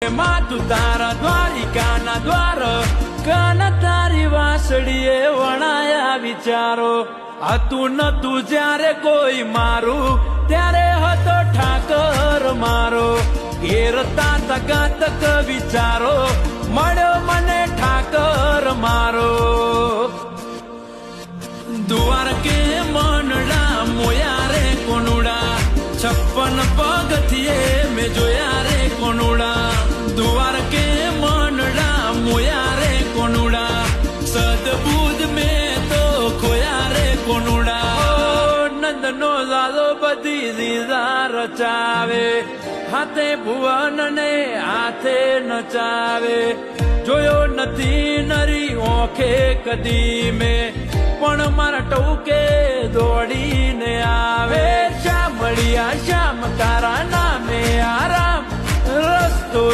માતું તારા દ્વારિકાના દ્વાર કાન તારી વાસળીએ વણાયા વિચારો હતું નતું જ્યારે કોઈ મારું ત્યારે હતો ઠાકર મારો ઘેરતા તગાતક વિચારો મળ્યો મને ઠાકર મારો દ્વારકે મનડા મોયા રે કોનુડા 56 પગથિયે મેં જોયા રે કોનુડા દ્વારકે મનડા મોયા રે કોનુડા સદબુદ્ધ મેં તો ખોયા રે કોનુડા નંદનો ઝાલો બધી દીધા રચાવે હાથે ભુવન ને હાથે નચાવે જોયો નથી નરી ઓખે કદી મેં પણ મારા ટોકે દોડીને આવે શ્યામળિયા શ્યામ તારા નામે આરામ રસ્તો